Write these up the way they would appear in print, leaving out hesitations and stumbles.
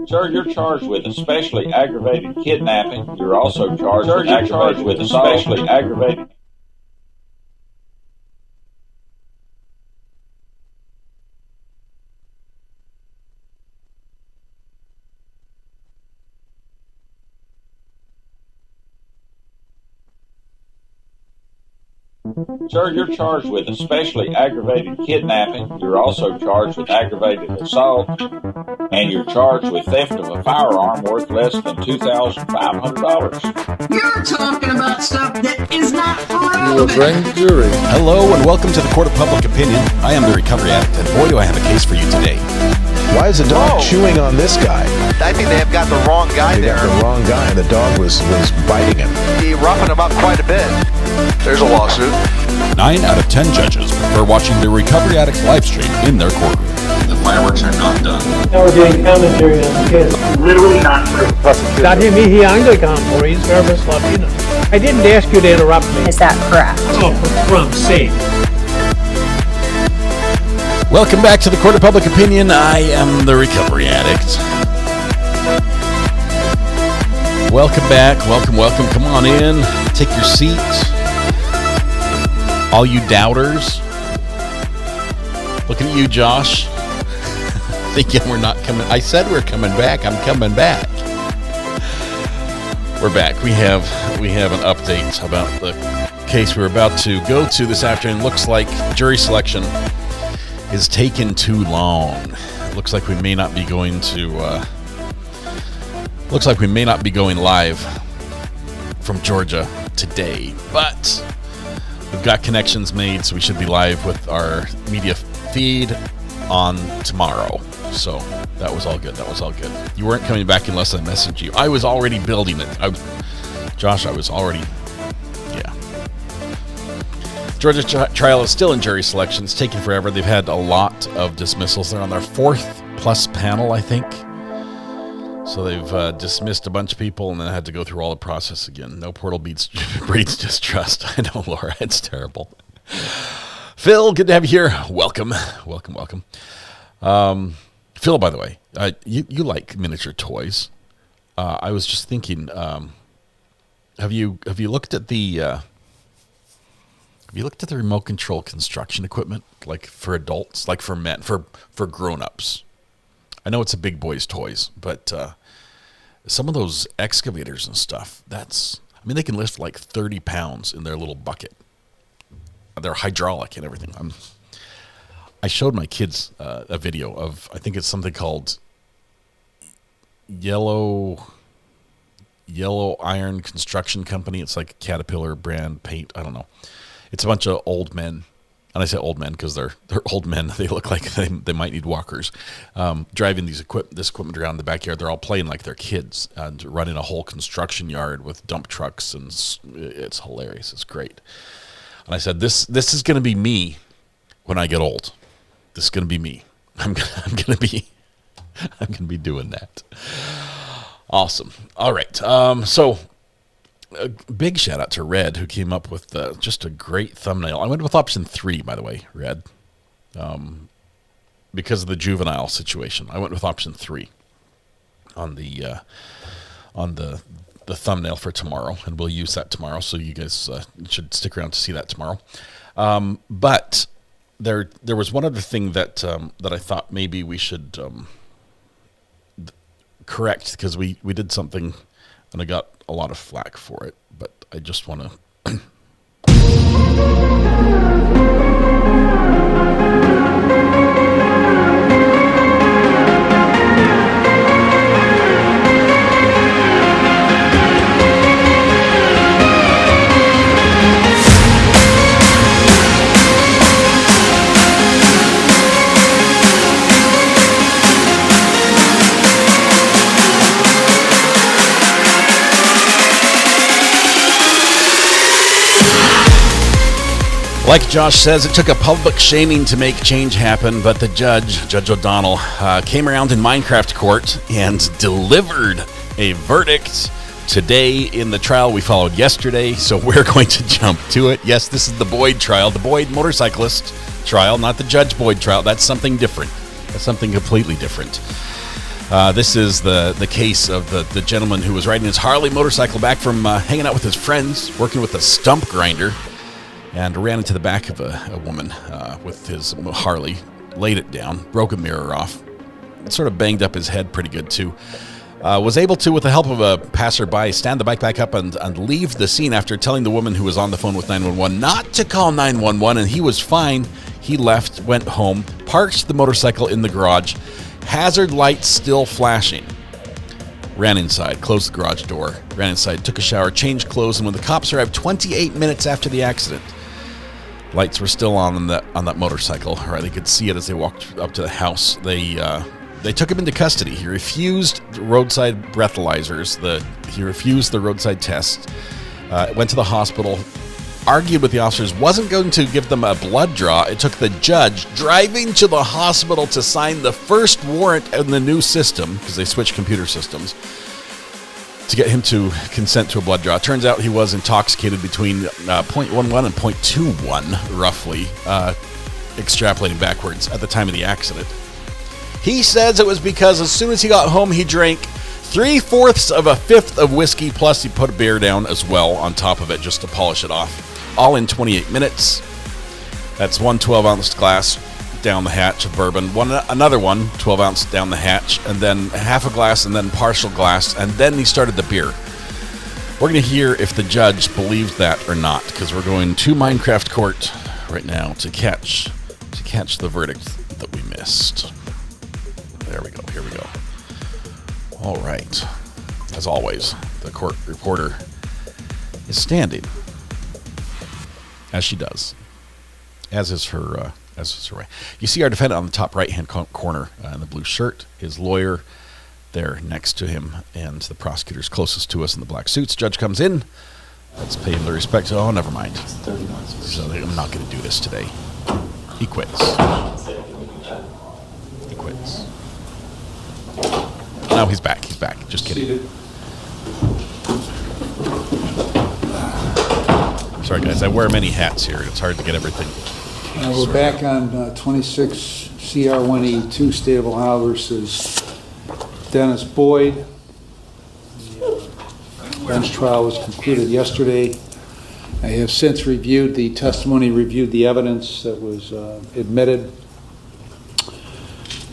Sir, you're charged with especially aggravated kidnapping. You're also charged with especially aggravated. Sir, you're charged with especially aggravated kidnapping. You're also charged with aggravated assault. And you're charged with theft of a firearm worth less than $2,500. You're talking about stuff that is not You relevant. will bring the jury. Hello and welcome to the Court of Public Opinion. I am the Recovery Addict, and boy do I have a case for you today. Why is the dog chewing on this guy? I think they have got the wrong guy They there. got the wrong guy, and the dog was biting him. He roughened him up quite a bit. There's a lawsuit. 9 out of 10 judges prefer watching the Recovery Addict's live stream in their courtroom. The fireworks are not done. Now we're doing commentary on the case. Literally not true. Dati mihi Anglican for his service Latino. I didn't ask you to interrupt me. Is that correct? Oh, for Trump's sake. Welcome back to the Court of Public Opinion. I am the Recovery Addict. Welcome back. Welcome. Come on in. Take your seat. All you doubters. Looking at you, Josh. Thinking we're not coming. I said we're coming back. I'm coming back. We're back. We have an update about the case we're about to go to this afternoon. Looks like jury selection is taking too long. Looks like we may not be going live from Georgia today, but we've got connections made, so we should be live with our media feed on tomorrow. So that was all good. You weren't coming back unless I messaged you. I was already building it. Josh, I was already, yeah. Georgia trial is still in jury selection. It's taking forever. They've had a lot of dismissals. They're on their 4th plus panel, I think. So they've dismissed a bunch of people and then had to go through all the process again. No portal breeds distrust. I know, Laura. It's terrible. Phil, good to have you here. Welcome. Phil, by the way, you like miniature toys. I was just thinking, have you looked at the remote control construction equipment, like for adults, like for men, for grown-ups? I know it's a big boy's toys, but some of those excavators and stuff, they can lift like 30 pounds in their little bucket. They're hydraulic and everything. I showed my kids a video of, I think it's something called Yellow Iron Construction Company. It's like a Caterpillar brand paint. I don't know. It's a bunch of old men. And I say old men because they're old men. They look like they might need walkers. Driving this equipment around the backyard. They're all playing like they're kids and running a whole construction yard with dump trucks, and it's hilarious. It's great. And I said, this is going to be me when I get old. This is going to be me. I'm going to be doing that. Awesome. All right. So a big shout out to Red, who came up with just a great thumbnail. I went with option 3, by the way, Red, because of the juvenile situation. I went with option 3 on the thumbnail for tomorrow, and we'll use that tomorrow. So you guys should stick around to see that tomorrow. But there was one other thing that I thought maybe we should correct, because we did something and I got a lot of flack for it, but I just want to Like Josh says, it took a public shaming to make change happen, but the Judge O'Donnell, came around in Minecraft court and delivered a verdict today in the trial we followed yesterday, so we're going to jump to it. Yes, this is the Boyd trial, the Boyd motorcyclist trial, not the Judge Boyd trial. That's something different. That's something completely different. This is the case of the gentleman who was riding his Harley motorcycle back from hanging out with his friends, working with a stump grinder, and ran into the back of a woman with his Harley, laid it down, broke a mirror off, sort of banged up his head pretty good too. Was able to, with the help of a passerby, stand the bike back up and leave the scene after telling the woman who was on the phone with 911 not to call 911, and he was fine. He left, went home, parked the motorcycle in the garage, hazard lights still flashing. Ran inside, closed the garage door, ran inside, took a shower, changed clothes, and when the cops arrived 28 minutes after the accident, lights were still on that motorcycle. Right, they could see it as they walked up to the house. They took him into custody. He refused roadside breathalyzers. He refused the roadside test. Went to the hospital. Argued with the officers. Wasn't going to give them a blood draw. It took the judge driving to the hospital to sign the first warrant in the new system, because they switched computer systems, to get him to consent to a blood draw. Turns out he was intoxicated between 0.11 and 0.21, roughly, extrapolating backwards at the time of the accident. He says it was because as soon as he got home, he drank 3/4 of a fifth of whiskey, plus he put a beer down as well on top of it just to polish it off. All in 28 minutes. That's one 12-ounce glass down the hatch of bourbon, another one 12-ounce down the hatch, and then half a glass, and then partial glass, and then he started the beer. We're going to hear if the judge believes that or not, because we're going to Minecraft court right now to catch the verdict that we missed. There we go. Here we go. All right. As always, the court reporter is standing, as she does, as is her way. You see our defendant on the top right-hand corner in the blue shirt. His lawyer there next to him, and the prosecutor's closest to us in the black suits. Judge comes in. Let's pay him the respect. Oh, never mind. So I'm not going to do this today. He quits. He quits. No, he's back. He's back. Just kidding. Sorry, guys. I wear many hats here. It's hard to get everything. We're back on 26 CR 182 State of Ohio versus Dennis Boyd. The bench trial was concluded yesterday. I have since reviewed the testimony, reviewed the evidence that was admitted.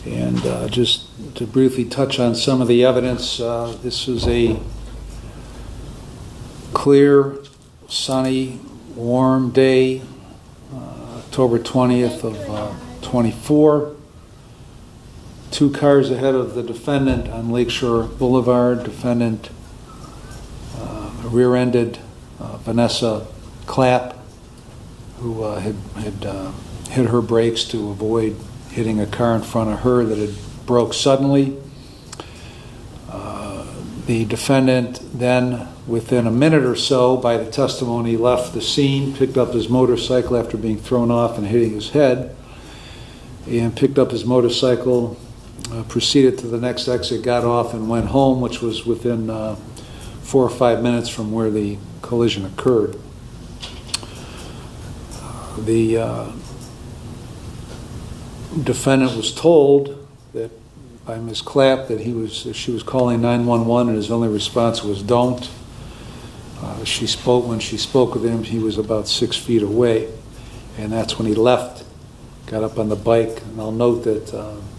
And just to briefly touch on some of the evidence, this was a clear, sunny, warm day, October 20th of 24. 2 cars ahead of the defendant on Lakeshore Boulevard. Defendant rear-ended Vanessa Clapp, who had hit her brakes to avoid hitting a car in front of her that had broke suddenly. The defendant then, within a minute or so, by the testimony, left the scene, picked up his motorcycle after being thrown off and hitting his head, and picked up his motorcycle, proceeded to the next exit, got off, and went home, which was within 4 or 5 minutes from where the collision occurred. The defendant was told that by Ms. Clapp that she was calling 911, and his only response was "don't." When she spoke with him, he was about 6 feet away, and that's when he left, got up on the bike. And I'll note that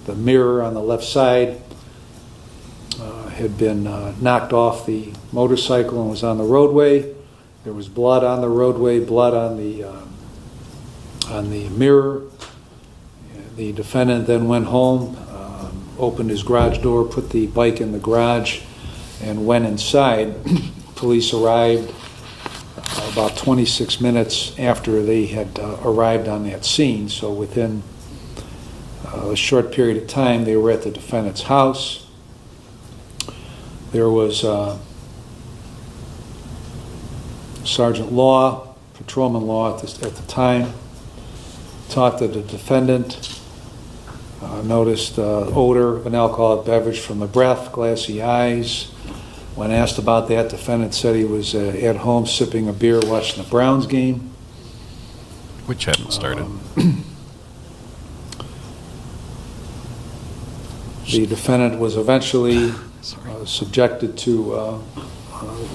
the mirror on the left side had been knocked off the motorcycle and was on the roadway. There was blood on the roadway, blood on the mirror. The defendant then went home, opened his garage door, put the bike in the garage, and went inside. Police arrived about 26 minutes after they had arrived on that scene. So within a short period of time, they were at the defendant's house. There was Sergeant Law, Patrolman Law at the time, talked to the defendant. Noticed odor of an alcoholic beverage from the breath, glassy eyes. When asked about that, defendant said he was at home sipping a beer watching the Browns game. Which hadn't started. The defendant was eventually subjected to,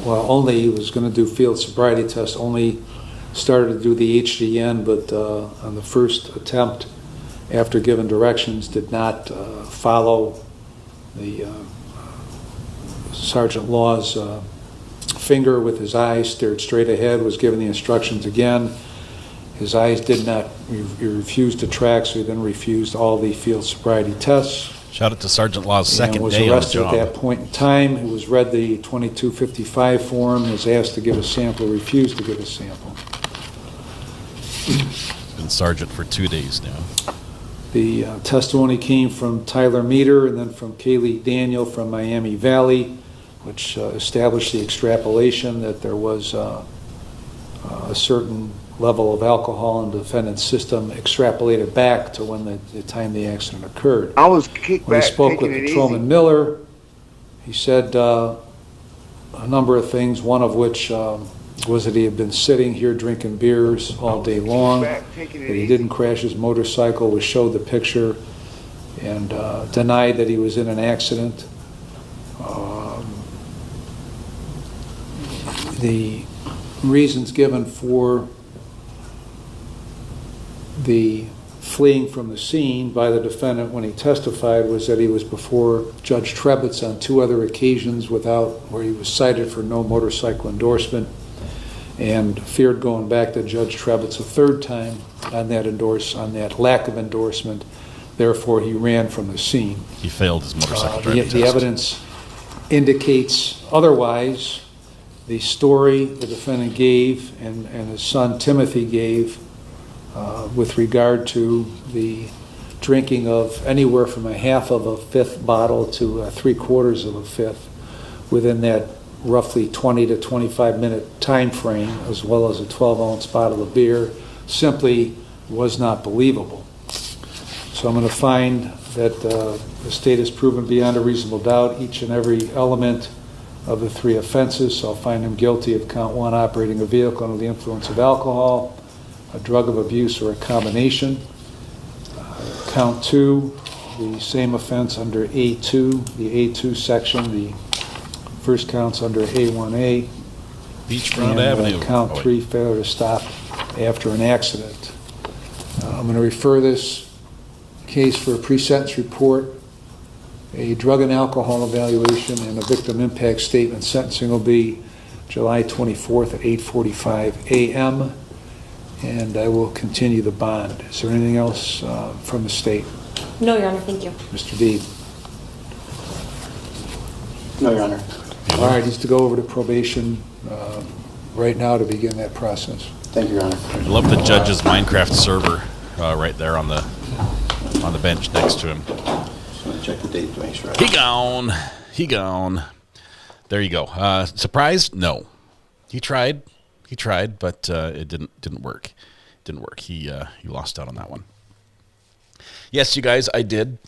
only he was going to do field sobriety test, only started to do the HDN, but on the first attempt, after given directions, did not follow the Sergeant Law's finger with his eyes, stared straight ahead, was given the instructions again. His eyes did not, he refused to track, so he then refused all the field sobriety tests. Shout out to Sergeant Law's second was day on the arrested job. at that point in time. He was read the 2255 form, was asked to give a sample, refused to give a sample. Been sergeant for 2 days now. The testimony came from Tyler Meter and then from Kaylee Daniel from Miami Valley, which established the extrapolation that there was a certain level of alcohol in the defendant's system extrapolated back to when the time the accident occurred. I was kicked When back, he spoke taking with it Patrolman easy. Miller, he said a number of things, one of which was that he had been sitting here drinking beers all day long, that he didn't crash his motorcycle, was showed the picture, and denied that he was in an accident. The reasons given for the fleeing from the scene by the defendant when he testified was that he was before Judge Trebitz on 2 other occasions where he was cited for no motorcycle endorsement, and feared going back to Judge Trebitz a 3rd time on that lack of endorsement. Therefore, he ran from the scene. He failed his motorcycle driving test. The evidence indicates otherwise. The story the defendant gave and his son Timothy gave with regard to the drinking of anywhere from a half of a fifth bottle to 3/4 of a fifth within that roughly 20 to 25 minute time frame, as well as a 12-ounce bottle of beer, simply was not believable. So I'm going to find that the state has proven beyond a reasonable doubt each and every element of the 3 offenses. So I'll find him guilty of count 1, operating a vehicle under the influence of alcohol, a drug of abuse, or a combination. Count 2, the same offense under A2, the A2 section, the first count's under A1A. Beachfront Avenue. Count 3, failure to stop after an accident. I'm going to refer this case for a pre-sentence report, a drug and alcohol evaluation, and a victim impact statement. Sentencing will be July 24th at 8:45 a.m., and I will continue the bond. Is there anything else from the state? No, Your Honor, thank you. Mr. Deeb. No, Your Honor. All right, he's to go over to probation right now to begin that process. Thank you, Your Honor. I love the judge's Minecraft server right there on the bench next to him. Just want to check the date to make sure. He gone. There you go. Surprised? No. He tried, but it didn't work. He lost out on that one. Yes, you guys, I did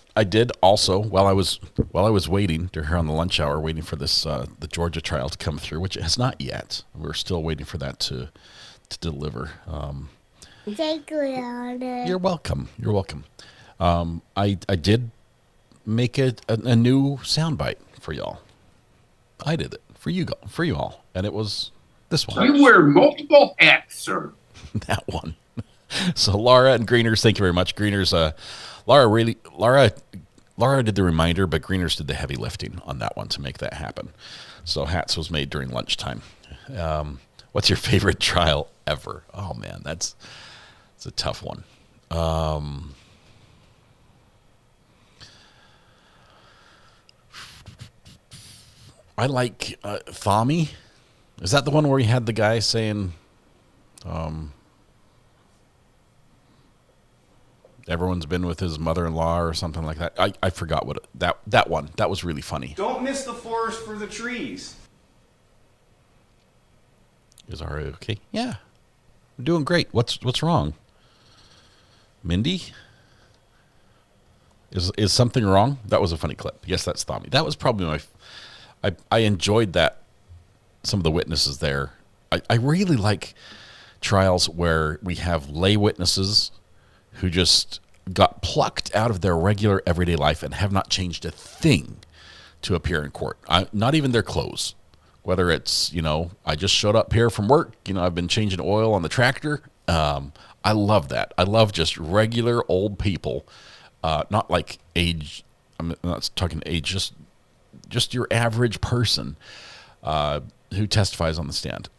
also while I was waiting to her on the lunch hour, waiting for this the Georgia trial to come through, which it has not yet. We're still waiting for that to deliver. Thank you, Honor. You're welcome. I did make a new soundbite for y'all. I did it for you all, and it was this one. You wear multiple hats, sir. That one. So Laura and Greeners, thank you very much. Greeners, Laura did the reminder, but Greeners did the heavy lifting on that one to make that happen. So hats was made during lunchtime. What's your favorite trial ever? Oh man, it's a tough one. I like Thami. Is that the one where he had the guy saying, everyone's been with his mother-in-law or something like that? I forgot what that one. That was really funny. Don't miss the forest for the trees. Is Ari okay? Yeah, I'm doing great. What's wrong? Mindy? Is something wrong? That was a funny clip. Yes, that's Thami. That was probably I enjoyed that. Some of the witnesses there. I really like trials where we have lay witnesses who just got plucked out of their regular everyday life and have not changed a thing to appear in court. Not even their clothes. Whether it's, I just showed up here from work, I've been changing oil on the tractor. I love that. I love just regular old people, not like age. I'm not talking age, just your average person who testifies on the stand.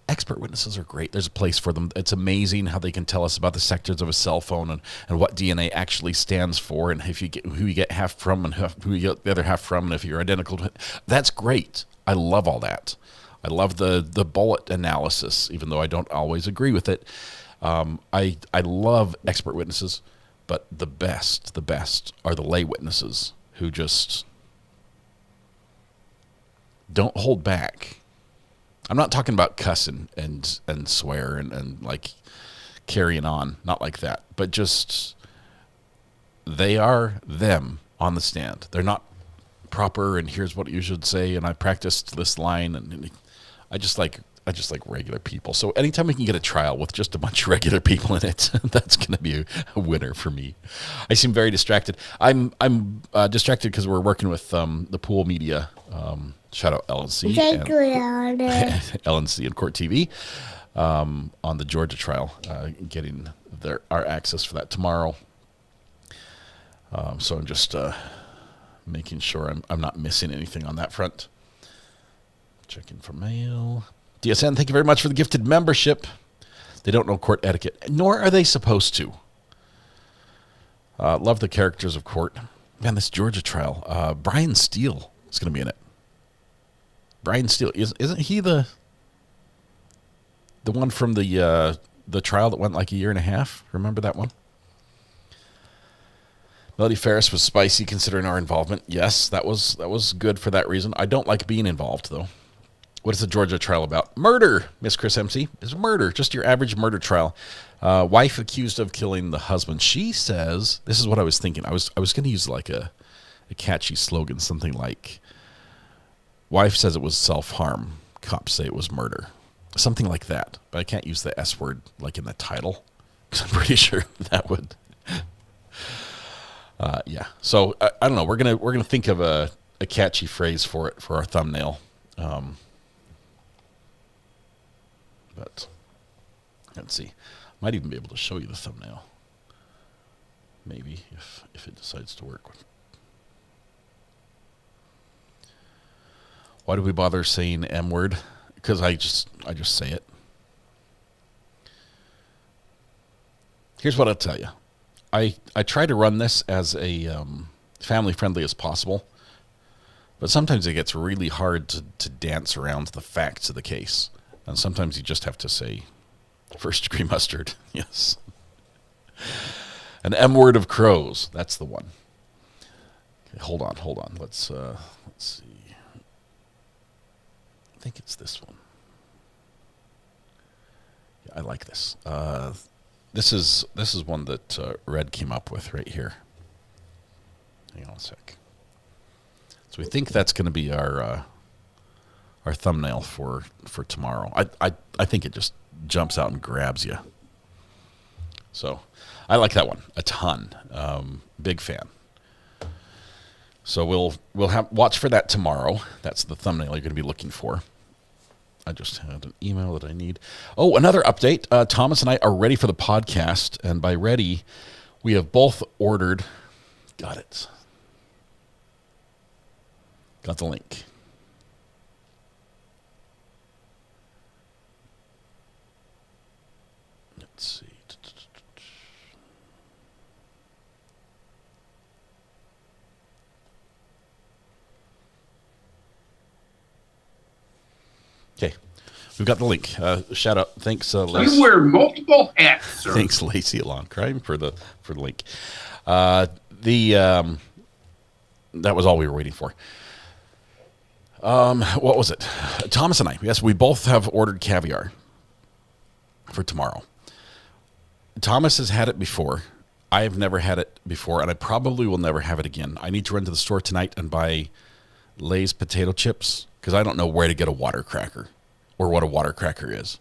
Expert witnesses are great. There's a place for them. It's amazing how they can tell us about the sectors of a cell phone and what DNA actually stands for, and if you get who you get half from and who you get the other half from, and if you're identical to it. That's great. I love all that. I love the bullet analysis, even though I don't always agree with it. I love expert witnesses, but the best are the lay witnesses who just don't hold back. I'm not talking about cussing and swear and like carrying on, not like that, but just they are them on the stand. They're not proper and here's what you should say and I practiced this line and I just like regular people. So anytime we can get a trial with just a bunch of regular people in it, that's going to be a winner for me. I seem very distracted. I'm distracted because we're working with the Pool Media. Shout out LNC LNC and Court TV on the Georgia trial, getting our access for that tomorrow. So I'm just making sure I'm not missing anything on that front. Checking for mail. DSN, thank you very much for the gifted membership. They don't know court etiquette, nor are they supposed to. Love the characters of court. Man, this Georgia trial. Brian Steele is going to be in it. Brian Steele, isn't he the one from the trial that went like a year and a half? Remember that one? Melody Ferris was spicy considering our involvement. Yes, that was good for that reason. I don't like being involved though. What is the Georgia trial about? Murder, Miss Chris MC. It's murder, just your average murder trial. Wife accused of killing the husband. She says, this is what I was thinking. I was going to use like a catchy slogan, something like, wife says it was self-harm. Cops say it was murder. Something like that. But I can't use the S word like in the title, because I'm pretty sure that would. Yeah. So I don't know. We're gonna think of a catchy phrase for it for our thumbnail. But let's see. Might even be able to show you the thumbnail. Maybe if it decides to work. Why do we bother saying M word? Because I just say it. Here's what I'll tell you. I try to run this as a family friendly as possible, but sometimes it gets really hard to dance around the facts of the case. And sometimes you just have to say first degree mustard. Yes. An M word of crows. That's the one. Okay, hold on. Let's see. I think it's this one. Yeah, I like this. This is one that Red came up with right here. Hang on a sec. So we think that's going to be our thumbnail for tomorrow. I think it just jumps out and grabs you. So I like that one a ton. Big fan. So we'll watch for that tomorrow. That's the thumbnail you're going to be looking for. I just had an email that I need. Oh, another update. Thomas and I are ready for the podcast, and by ready, we have both ordered. Got it. Got the link. Let's see. Okay, we've got the link. Shout out, thanks, Lacey. You wear multiple hats, sir. Thanks, Lacey at Lawn Crime for the link. That was all we were waiting for. What was it? Thomas and I. Yes, we both have ordered caviar for tomorrow. Thomas has had it before. I have never had it before, and I probably will never have it again. I need to run to the store tonight and buy Lay's potato chips, because I don't know where to get a water cracker or what a water cracker is.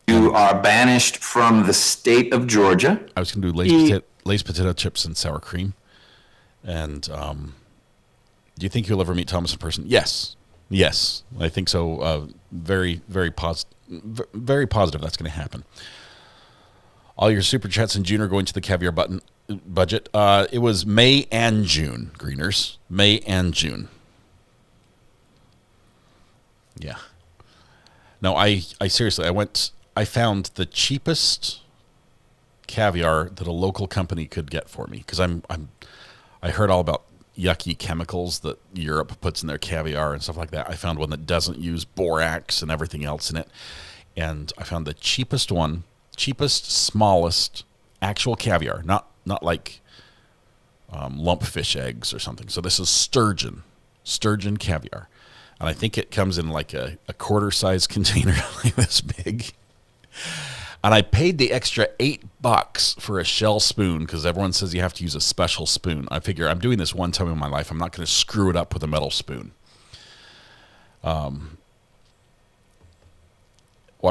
You are banished from the state of Georgia. I was going to do Lay's potato chips and sour cream. And do you think you'll ever meet Thomas in person? Yes. Yes, I think so. Very, very positive that's going to happen. All your super chats in June are going to the Caviar budget. It was May and June, Greeners. May and June. Yeah. No, I seriously, I found the cheapest caviar that a local company could get for me, because I heard all about yucky chemicals that Europe puts in their caviar and stuff like that. I found one that doesn't use borax and everything else in it, and I found the cheapest, smallest actual caviar, not like lumpfish eggs or something. So this is sturgeon caviar, and I think it comes in like a quarter-size container, like this big. And I paid the extra $8 for a shell spoon because everyone says you have to use a special spoon. I figure I'm doing this one time in my life. I'm not going to screw it up with a metal spoon. Water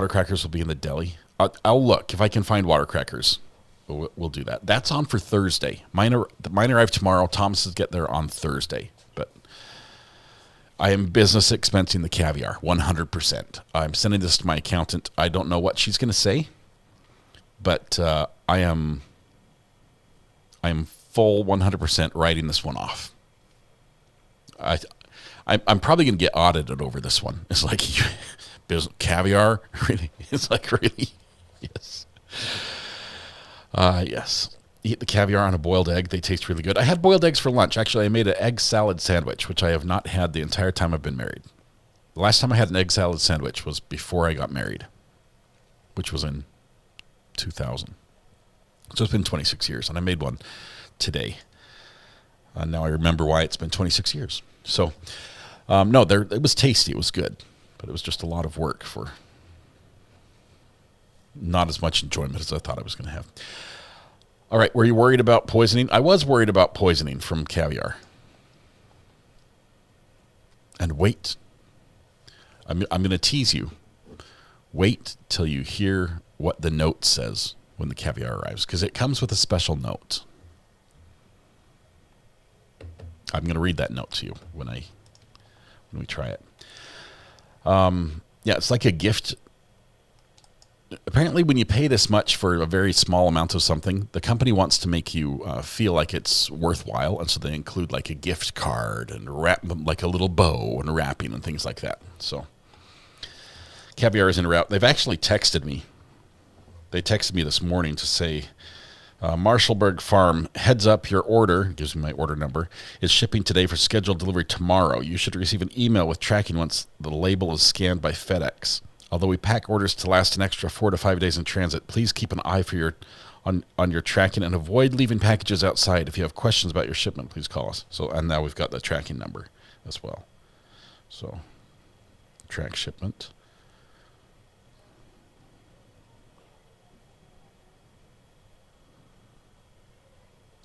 crackers will be in the deli. I'll look if I can find water crackers. We'll do that. That's on for Thursday. Mine arrive tomorrow. Thomas's get there on Thursday. But I am business expensing the caviar 100%. I'm sending this to my accountant. I don't know what she's going to say. But I am full 100% writing this one off. I'm probably going to get audited over this one. It's like caviar, really? It's like really, yes, yes. Eat the caviar on a boiled egg. They taste really good. I had boiled eggs for lunch. Actually, I made an egg salad sandwich, which I have not had the entire time I've been married. The last time I had an egg salad sandwich was before I got married, which was in 2000. So it's been 26 years, and I made one today. Now I remember why it's been 26 years. So, no, it was tasty. It was good, but it was just a lot of work for not as much enjoyment as I thought I was going to have. All right, were you worried about poisoning? I was worried about poisoning from caviar. And wait. I'm going to tease you. Wait till you hear what the note says when the caviar arrives, because it comes with a special note. I'm going to read that note to you when we try it. Yeah, it's like a gift. Apparently, when you pay this much for a very small amount of something, the company wants to make you feel like it's worthwhile, and so they include like a gift card and wrap like a little bow and wrapping and things like that. So, caviar is en route. They've actually texted me. They texted me this morning to say, Marshallburg Farm, heads up, your order, gives me my order number, is shipping today for scheduled delivery tomorrow. You should receive an email with tracking once the label is scanned by FedEx. Although we pack orders to last an extra 4 to 5 days in transit, please keep an eye for on your tracking and avoid leaving packages outside. If you have questions about your shipment, please call us. So, and now we've got the tracking number as well. So, track shipment.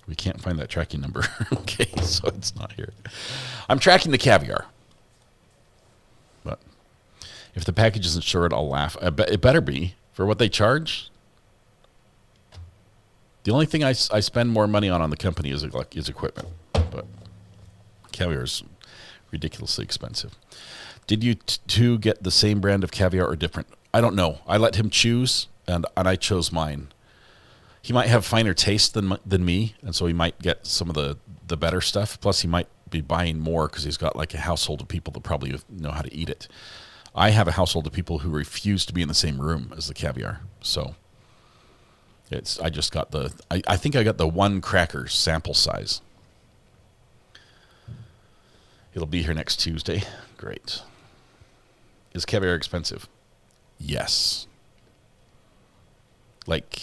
We can't find that tracking number. Okay, so it's not here. I'm tracking the caviar. But if the package isn't short, I'll laugh. It better be for what they charge. The only thing I spend more money on the company is equipment. But caviar is ridiculously expensive. Did you two get the same brand of caviar or different? I don't know. I let him choose, and I chose mine. He might have finer taste than me, and so he might get some of the better stuff. Plus, he might be buying more because he's got like a household of people that probably know how to eat it. I have a household of people who refuse to be in the same room as the caviar. So I just got I think I got the 1 cracker sample size. It'll be here next Tuesday. Great. Is caviar expensive? Yes. Like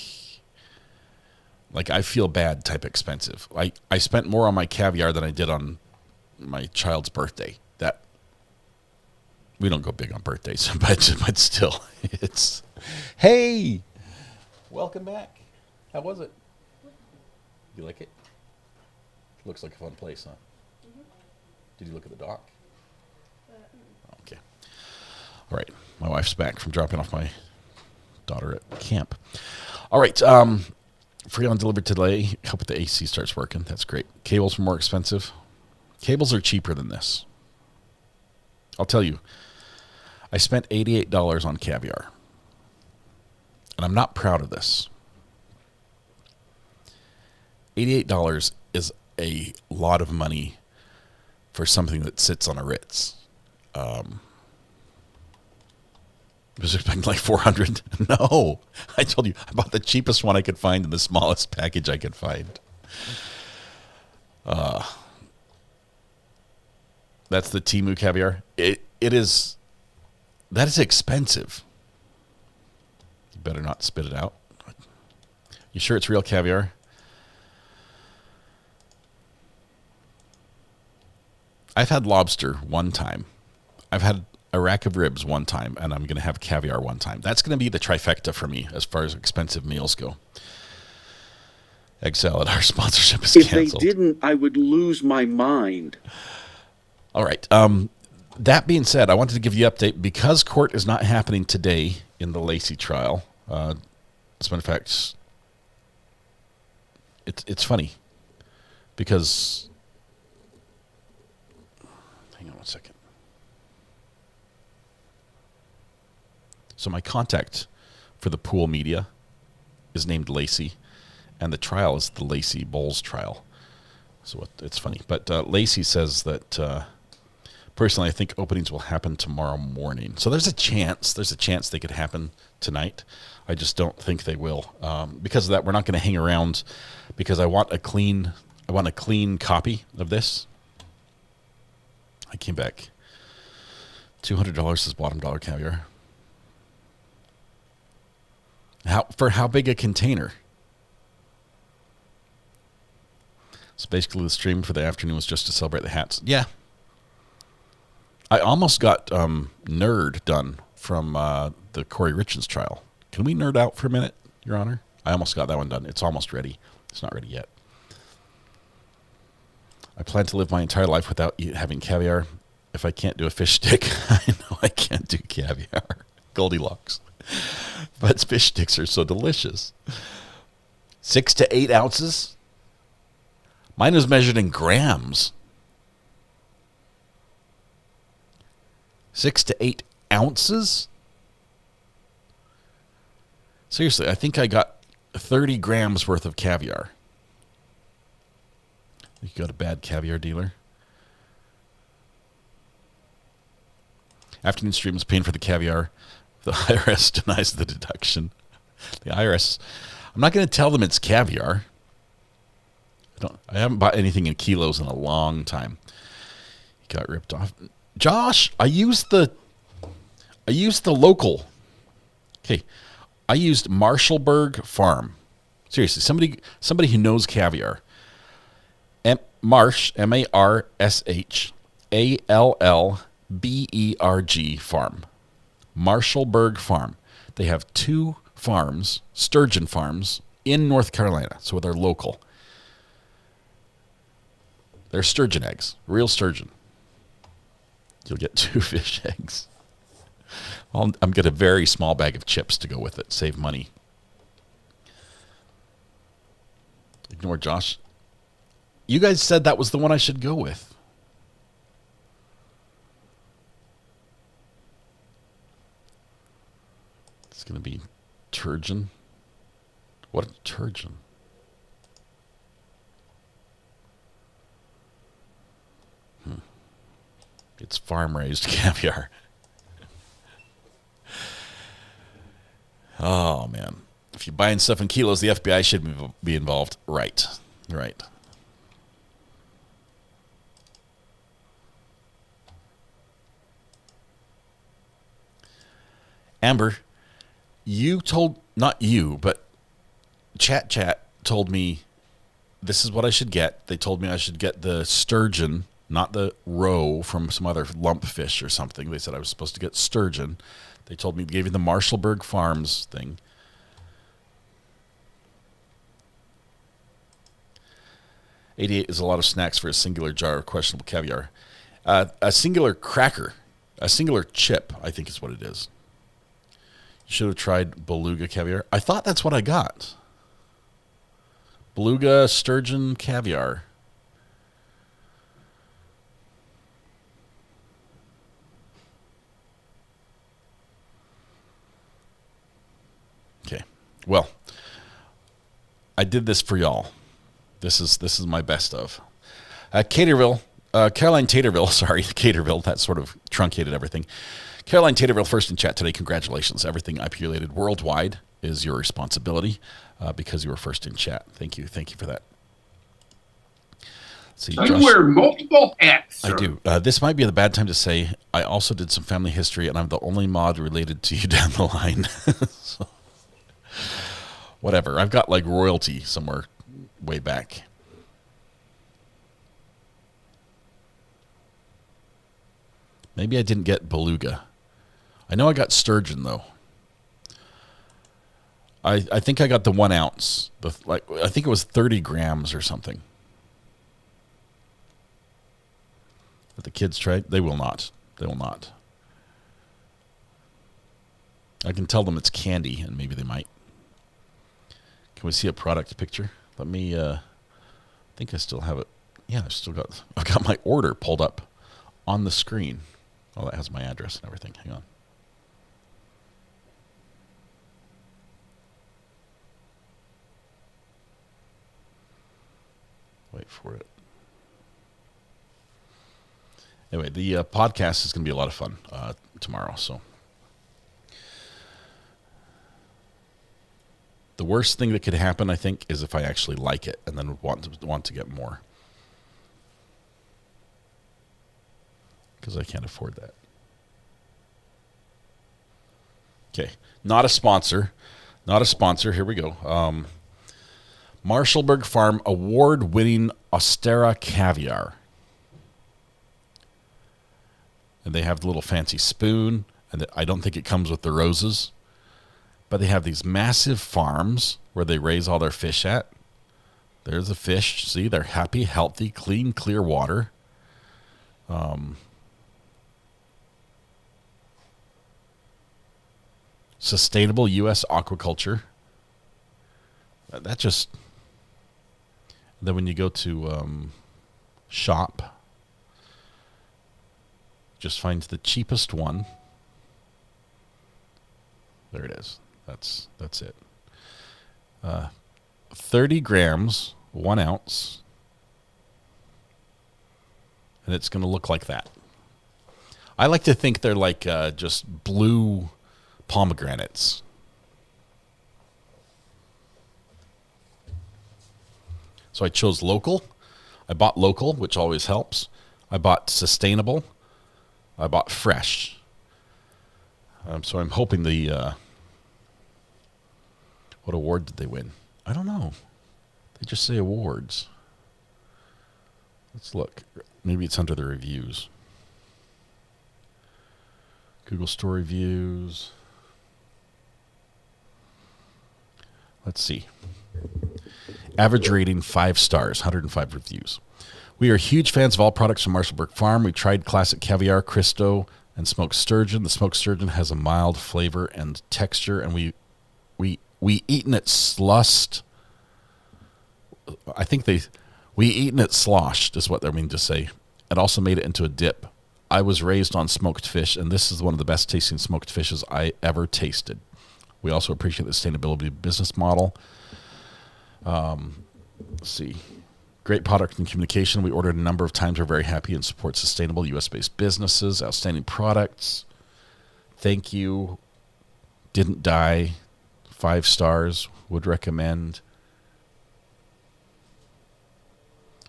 I feel bad type expensive. I spent more on my caviar than I did on my child's birthday. That we don't go big on birthdays, but still, it's. Hey, welcome back. How was it? You like it? Looks like a fun place, huh? Mm-hmm. Did you look at the dock? Okay. All right. My wife's back from dropping off my daughter at camp. All right. Free on delivered today. Hope the AC starts working. That's great. Cables are more expensive. Cables are cheaper than this. I'll tell you. I spent $88 on Caviar. And I'm not proud of this. $88 is a lot of money for something that sits on a Ritz. I was expecting like $400. No, I told you I bought the cheapest one I could find in the smallest package I could find. That's the Temu Caviar. That is expensive. You better not spit it out. You sure it's real caviar? I've had lobster one time. I've had a rack of ribs one time, and I'm going to have caviar one time. That's going to be the trifecta for me as far as expensive meals go. Egg salad, our sponsorship is canceled. If they didn't, I would lose my mind. All right. That being said, I wanted to give you an update because court is not happening today in the Lacey trial. As a matter of fact, it's funny because... Hang on one second. So my contact for the pool media is named Lacey, and the trial is the Lacey Bowles trial. So it's funny. But Lacey says that, personally, I think openings will happen tomorrow morning. So there's a chance they could happen tonight. I just don't think they will. Because of that, we're not going to hang around because I want a clean copy of this. I came back. $200 is bottom dollar caviar. How big a container? So basically the stream for the afternoon was just to celebrate the hats. Yeah. I almost got Nerd done from the Corey Richards trial. Can we nerd out for a minute, Your Honor? I almost got that one done. It's almost ready. It's not ready yet. I plan to live my entire life without having caviar. If I can't do a fish stick, I know I can't do caviar. Goldilocks. But fish sticks are so delicious. 6 to 8 ounces. Mine was measured in grams. 6 to 8 ounces? Seriously, I think I got 30 grams worth of caviar. You got a bad caviar dealer. Afternoon stream is paying for the caviar. The IRS denies the deduction. The IRS, I'm not going to tell them it's caviar. I haven't bought anything in kilos in a long time. He got ripped off. Josh, I used the local. Okay, I used Marshallberg Farm. Seriously, somebody who knows caviar. Marsh, MarshAllberg Farm. Marshallberg Farm. They have 2 farms, sturgeon farms, in North Carolina. So they're local. They're sturgeon eggs, real sturgeon. You'll get 2 fish eggs. I'm getting a very small bag of chips to go with it. Save money. Ignore Josh. You guys said that was the one I should go with. It's going to be turgeon. What a turgeon. It's farm-raised caviar. Oh, man. If you're buying stuff in kilos, the FBI should be involved. Right. Right. Amber, you told, not you, but Chat told me this is what I should get. They told me I should get the sturgeon, not the roe from some other lump fish or something. They said I was supposed to get sturgeon. They told me, gave me the Marshallberg Farms thing. $88 is a lot of snacks for a singular jar of questionable caviar. A singular cracker, a singular chip, I think is what it is. Should have tried beluga caviar. I thought that's what I got. Beluga sturgeon caviar. Okay. Well, I did this for y'all. This is my best of. Caterville, Caroline Taterville, sorry, Caterville, that sort of truncated everything. Caroline Taterville, first in chat today. Congratulations. Everything IP-related worldwide is your responsibility because you were first in chat. Thank you. Thank you for that. See, you wear multiple hats, sir. I do. This might be the bad time to say I also did some family history, and I'm the only mod related to you down the line. So, whatever. I've got like royalty somewhere way back. Maybe I didn't get beluga. I know I got sturgeon though. I think I got the 1 ounce. I think it was 30 grams or something. But the kids tried. They will not. They will not. I can tell them it's candy, and maybe they might. Can we see a product picture? Let me. I think I still have it. Yeah, I've got my order pulled up on the screen. Oh, that has my address and everything. Hang on. Wait for it. Anyway, the podcast is going to be a lot of fun tomorrow. So the worst thing that could happen, I think, is if I actually like it and then want to get more, because I can't afford that. Okay, not a sponsor. Not a sponsor. Here we go. Marshallberg Farm award-winning Ostera caviar. And they have the little fancy spoon, and I don't think it comes with the roses. But they have these massive farms where they raise all their fish at. There's the fish. See, they're happy, healthy, clean, clear water. Sustainable U.S. aquaculture. That just... Then when you go to shop, just finds the cheapest one. There it is. That's it. 30 grams, 1 ounce. And it's going to look like that. I like to think they're like just blue pomegranates. So I chose local. I bought local, which always helps. I bought sustainable. I bought fresh. So I'm hoping the... what award did they win? I don't know. They just say awards. Let's look. Maybe it's under the reviews. Google Store reviews. Let's see. Average rating 5 stars, 105 reviews. We are huge fans of all products from Marshallberg Farm. We tried classic caviar, Cristo, and smoked sturgeon. The smoked sturgeon has a mild flavor and texture, and we eaten it sloshed. I think we eaten it sloshed is what they mean to say, and also made it into a dip. I was raised on smoked fish, and this is one of the best tasting smoked fishes I ever tasted. We also appreciate the sustainability business model. Let's see. Great product and communication. We ordered a number of times. We're very happy and support sustainable U.S.-based businesses. Outstanding products. Thank you. Didn't die. 5 stars. Would recommend.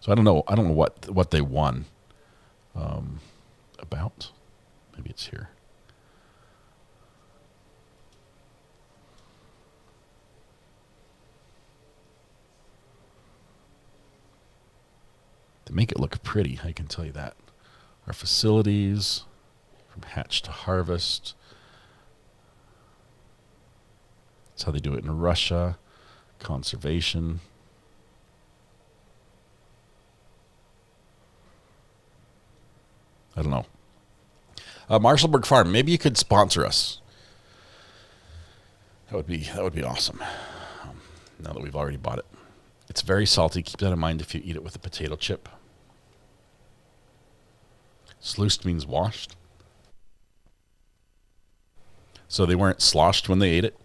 So I don't know what they won. About. Maybe it's here. They make it look pretty, I can tell you that. Our facilities, from hatch to harvest. That's how they do it in Russia. Conservation. I don't know. Marshallberg Farm, maybe you could sponsor us. That would be awesome. Now that we've already bought it. It's very salty. Keep that in mind if you eat it with a potato chip. Sluiced means washed. So they weren't sloshed when they ate it?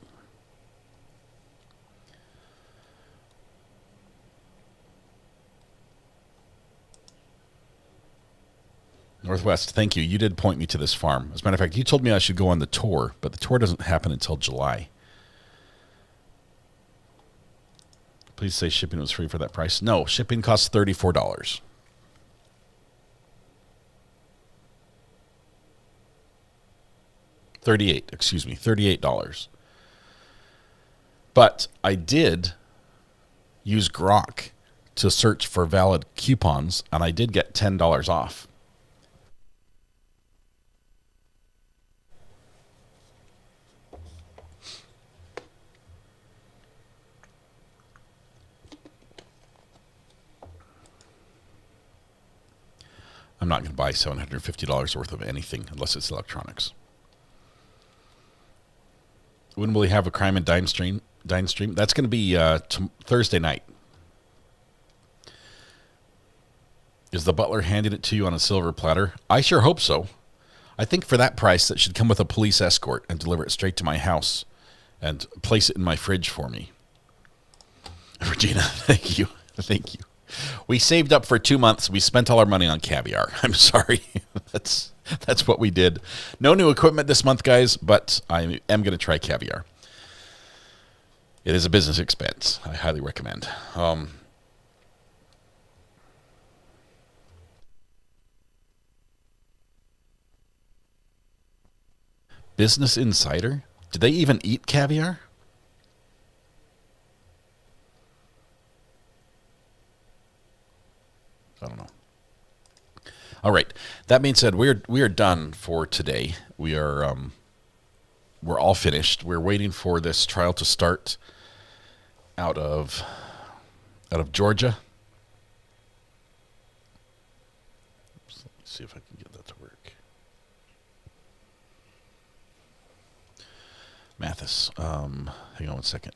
Northwest, thank you. You did point me to this farm. As a matter of fact, you told me I should go on the tour, but the tour doesn't happen until July. Please say shipping was free for that price. No, shipping costs $34. $38. But I did use Grok to search for valid coupons, and I did get $10 off. I'm not going to buy $750 worth of anything unless it's electronics. When will we have a crime and dime stream? That's going to be Thursday night. Is the butler handing it to you on a silver platter? I sure hope so. I think for that price, that should come with a police escort and deliver it straight to my house and place it in my fridge for me. Regina, thank you. Thank you. We saved up for 2 months. We spent all our money on caviar. I'm sorry. That's what we did. No new equipment this month, guys, but I am going to try caviar. It is a business expense. I highly recommend. Business Insider? Do they even eat caviar? I don't know. All right. That being said, we are done for today. We're all finished. We're waiting for this trial to start out of Georgia. Let's see if I can get that to work. Mathis, hang on 1 second.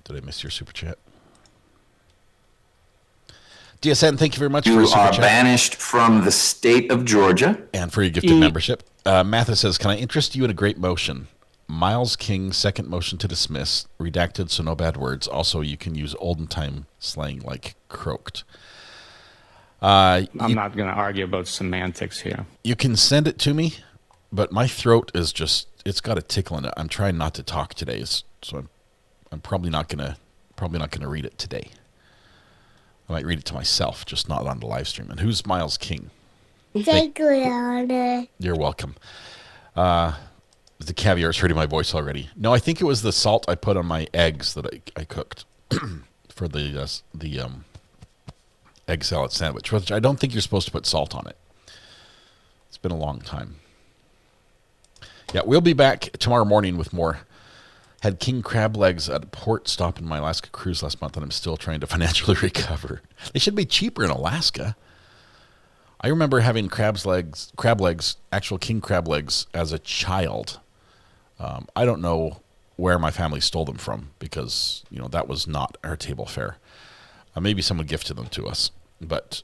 Did I miss your super chat? DSN, thank you very much for your super chat. You are banished from the state of Georgia. And for your gifted membership. Mathis says, can I interest you in a great motion? Miles King, second motion to dismiss. Redacted, so no bad words. Also, you can use olden time slang like croaked. I'm not going to argue about semantics here. You can send it to me, but my throat is just, it's got a tickle in it. I'm trying not to talk today, so I'm probably not going to read it today. I might read it to myself, just not on the live stream. And who's Miles King? Thank you. You're welcome. The caviar is hurting my voice already. No, I think it was the salt I put on my eggs that I cooked for the egg salad sandwich, which I don't think you're supposed to put salt on it. It's been a long time. Yeah, we'll be back tomorrow morning with more. Had king crab legs at a port stop in my Alaska cruise last month, and I'm still trying to financially recover. They should be cheaper in Alaska. I remember having crab legs, actual king crab legs as a child. I don't know where my family stole them from because, that was not our table fare. Maybe someone gifted them to us. But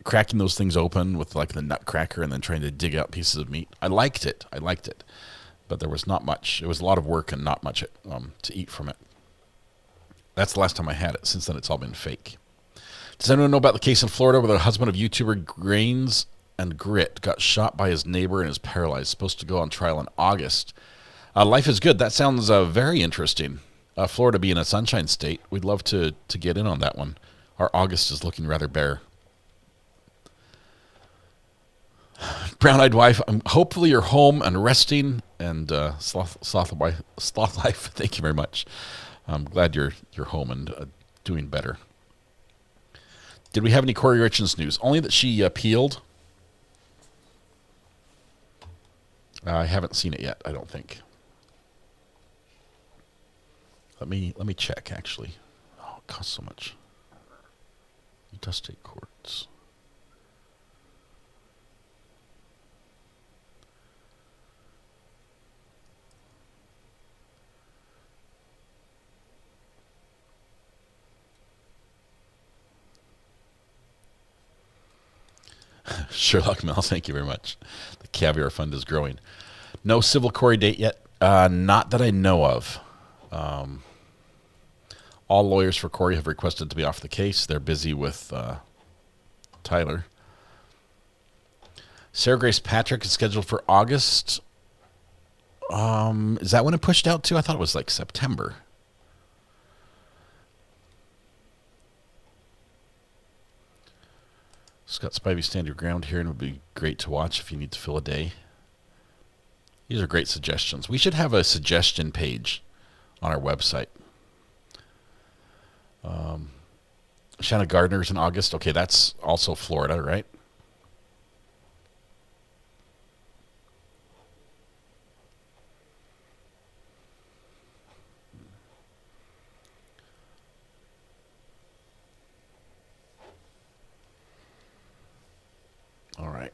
cracking those things open with like the nutcracker and then trying to dig out pieces of meat, I liked it. But there was not much. It was a lot of work and not much to eat from it. That's the last time I had it. Since then, it's all been fake. Does anyone know about the case in Florida where the husband of YouTuber Grains and Grit got shot by his neighbor and is paralyzed? Supposed to go on trial in August. Life is good. That sounds very interesting. Florida being a sunshine state, we'd love to get in on that one. Our August is looking rather bare. Brown-eyed wife, hopefully you're home and resting. And sloth life, thank you very much. I'm glad you're home and doing better. Did we have any Corey Richards news? Only that she appealed. I haven't seen it yet, I don't think. Let me check, actually. Oh, it costs so much. Utah State Courts. Sherlock Mills, thank you very much. The Caviar Fund is growing. No civil Corey date yet. Not that I know of. All lawyers for Corey have requested to be off the case. They're busy with Tyler. Sarah Grace Patrick is scheduled for August. Is that when it pushed out to? I thought it was like September. Scott Spivey, stand your ground here, and it would be great to watch if you need to fill a day. These are great suggestions. We should have a suggestion page on our website. Shanna Gardner's in August. Okay, that's also Florida, right? All right.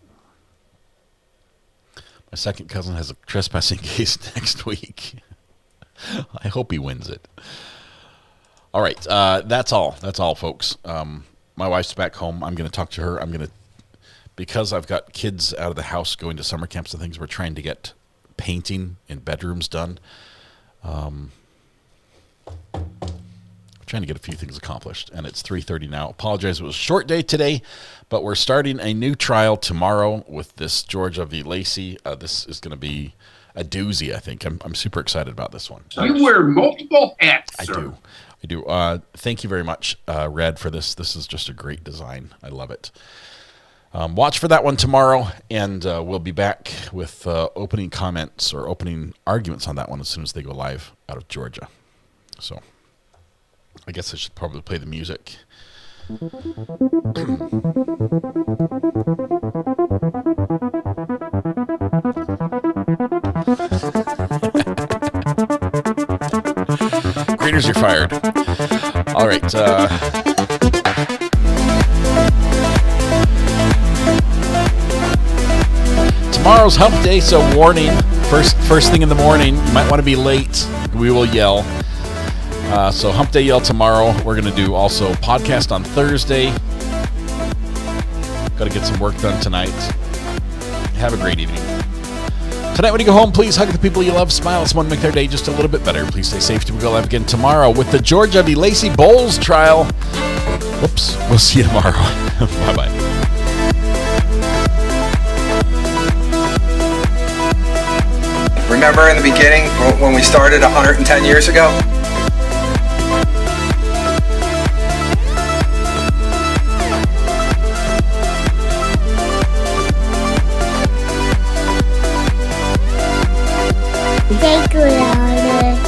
My second cousin has a trespassing case next week. I hope he wins it. All right. That's all. That's all, folks. My wife's back home. I'm going to talk to her. Because I've got kids out of the house going to summer camps and things, we're trying to get painting in bedrooms done. Trying to get a few things accomplished, and it's 3:30 now. Apologize, it was a short day today, but we're starting a new trial tomorrow with this Georgia v. Lacey. This is going to be a doozy, I think. I'm super excited about this one. You wear multiple hats, sir. I do. Thank you very much, Red, for this. This is just a great design. I love it. Watch for that one tomorrow, and we'll be back with opening comments or opening arguments on that one as soon as they go live out of Georgia. So I guess I should probably play the music. Greeters, you're fired. All right. Tomorrow's hump day, so warning. First thing in the morning, you might want to be late. We will yell. So hump day yell tomorrow. We're going to do also podcast on Thursday. Got to get some work done tonight. Have a great evening. Tonight when you go home, please hug the people you love. Smile at someone, make their day just a little bit better. Please stay safe till we go live again tomorrow with the Georgia v. Lacey Bowles trial. Whoops. We'll see you tomorrow. Bye-bye. Remember in the beginning when we started 110 years ago? Take it out.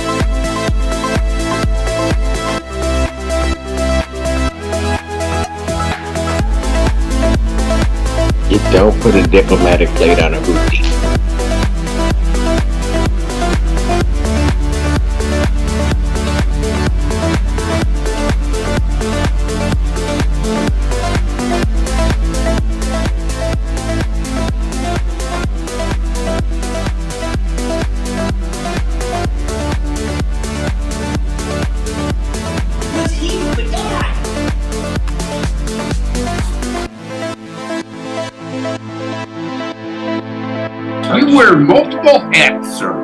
You don't put a diplomatic plate on a hoopty. You wear multiple hats, sir.